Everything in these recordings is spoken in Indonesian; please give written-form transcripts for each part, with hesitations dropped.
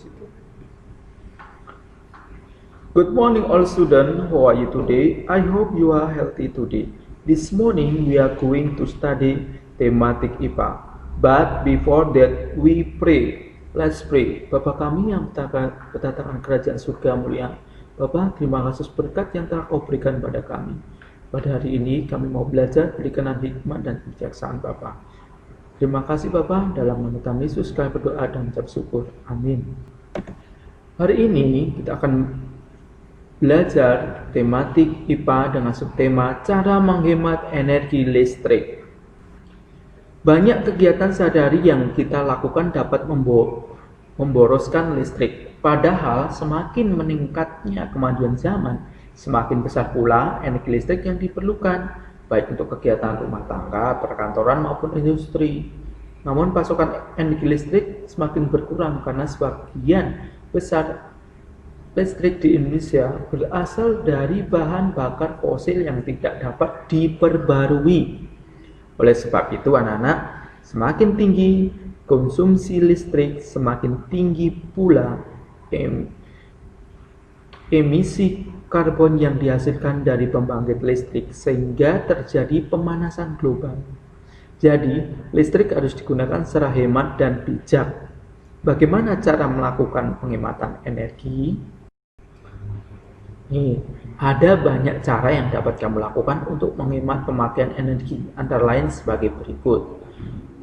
situ. Good morning all students, how are you today? I hope you are healthy today. This morning we are going to study thematic IPA. But before that we pray. Let's pray. Bapa kami yang berdatangan kerajaan surga mulia. Bapa, terima kasih berkat yang telah kau berikan pada kami. Pada hari ini kami mau belajar berkenan hikmat dan kebijaksanaan Bapa. Terima kasih Bapa, dalam nama Tuhan Yesus kami berdoa dan mengucap syukur. Amin. Hari ini kita akan belajar tematik IPA dengan subtema cara menghemat energi listrik. Banyak kegiatan sehari-hari yang kita lakukan dapat memboroskan listrik. Padahal semakin meningkatnya kemajuan zaman, semakin besar pula energi listrik yang diperlukan, baik untuk kegiatan rumah tangga, perkantoran maupun industri. Namun pasokan energi listrik semakin berkurang karena sebagian besar listrik di Indonesia berasal dari bahan bakar fosil yang tidak dapat diperbarui. Oleh sebab itu anak-anak, semakin tinggi konsumsi listrik, semakin tinggi pula emisi karbon yang dihasilkan dari pembangkit listrik, sehingga terjadi pemanasan global. Jadi, listrik harus digunakan secara hemat dan bijak. Bagaimana cara melakukan penghematan energi? Ada banyak cara yang dapat kamu lakukan untuk menghemat pemakaian energi, antara lain sebagai berikut.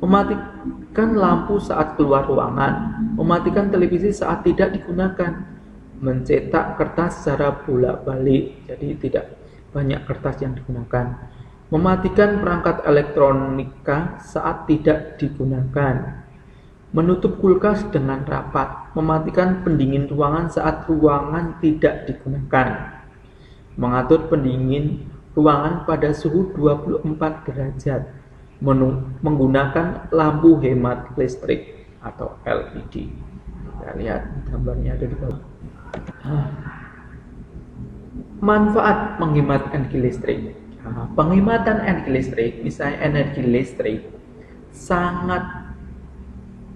Mematikan lampu saat keluar ruangan, mematikan televisi saat tidak digunakan, mencetak kertas secara bolak-balik, jadi tidak banyak kertas yang digunakan, mematikan perangkat elektronika saat tidak digunakan, menutup kulkas dengan rapat, mematikan pendingin ruangan saat ruangan tidak digunakan, mengatur pendingin ruangan pada suhu 24 derajat, menggunakan lampu hemat listrik atau LED. Kita lihat gambarnya ada di bawah. Manfaat menghemat energi listrik. Penghematan energi listrik, misalnya energi listrik, sangat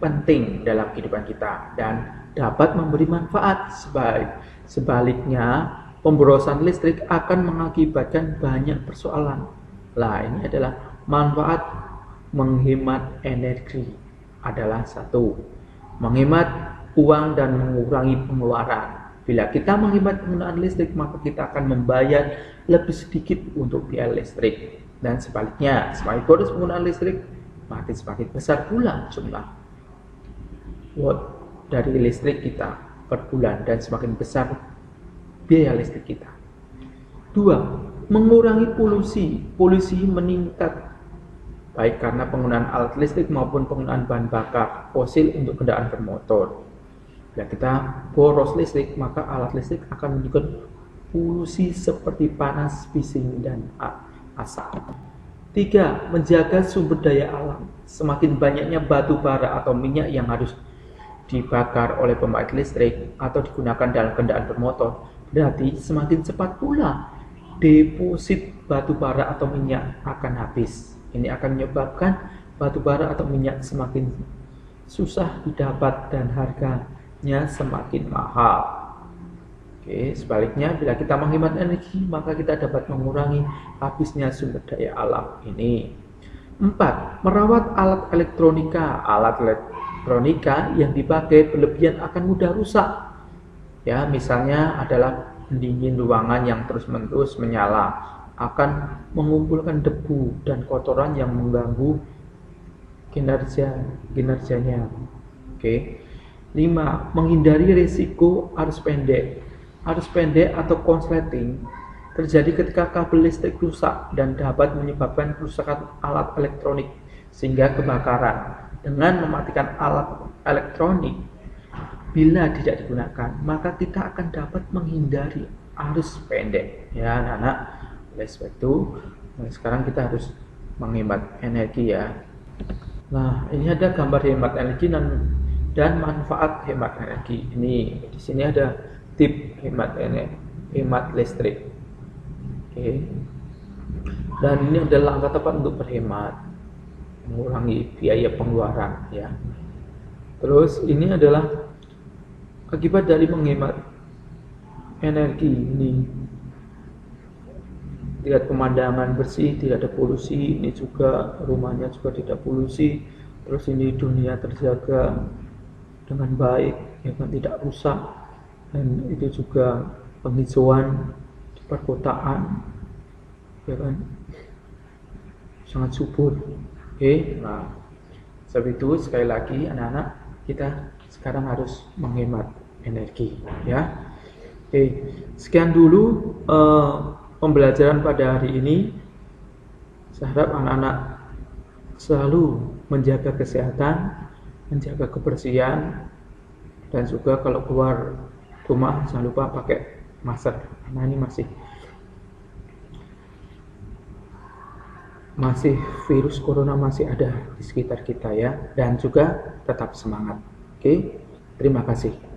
penting dalam kehidupan kita dan dapat memberi manfaat. Sebaliknya, pemborosan listrik akan mengakibatkan banyak persoalan. Ini adalah manfaat menghemat energi adalah satu, menghemat uang dan mengurangi pengeluaran. Bila kita menghemat penggunaan listrik, maka kita akan membayar lebih sedikit untuk biaya listrik. Dan sebaliknya, semakin boros penggunaan listrik, makin semakin besar pula jumlah watt dari listrik kita per bulan dan semakin besar biaya listrik kita. Dua, mengurangi polusi. Polusi meningkat baik karena penggunaan alat listrik maupun penggunaan bahan bakar fosil untuk kendaraan bermotor. Bila kita boros listrik, maka alat listrik akan menunjukkan polusi seperti panas, bising, dan asap. Tiga, menjaga sumber daya alam. Semakin banyaknya batu bara atau minyak yang harus dibakar oleh pembangkit listrik atau digunakan dalam kendaraan bermotor, berarti semakin cepat pula deposit batu bara atau minyak akan habis. Ini akan menyebabkan batu bara atau minyak semakin susah didapat dan harganya semakin mahal. Sebaliknya, bila kita menghemat energi, maka kita dapat mengurangi habisnya sumber daya alam ini. 4. Merawat alat elektronika. Alat elektronika yang dipakai berlebihan akan mudah rusak. Misalnya adalah pendingin ruangan yang terus-menerus menyala, akan mengumpulkan debu dan kotoran yang mengganggu kinerjanya. 5. Menghindari risiko arus pendek. Arus pendek atau konsleting terjadi ketika kabel listrik rusak dan dapat menyebabkan kerusakan alat elektronik sehingga kebakaran. Dengan mematikan alat elektronik bila tidak digunakan, maka kita akan dapat menghindari arus pendek. Anak-anak, oleh sebab itu sekarang kita harus menghemat energi ya. Ini ada gambar hemat energi dan manfaat hemat energi. Ini di sini ada tip hemat listrik. Dan ini adalah langkah tepat untuk berhemat, mengurangi biaya pengeluaran ya. Terus ini adalah Akibat dari menghemat energi ini, lihat pemandangan bersih, tidak ada polusi, ini juga rumahnya juga tidak polusi, terus ini dunia terjaga dengan baik, ya kan, tidak rusak, dan itu juga penghijauan di perkotaan, ya kan, sangat subur. Oke, nah sebab itu sekali lagi anak-anak, kita sekarang harus menghemat energi, ya. Oke, sekian dulu pembelajaran pada hari ini. Saya harap anak-anak selalu menjaga kesehatan, menjaga kebersihan, dan juga kalau keluar rumah jangan lupa pakai masker, karena ini masih virus corona masih ada di sekitar kita, ya. Dan juga tetap semangat. Oke, terima kasih.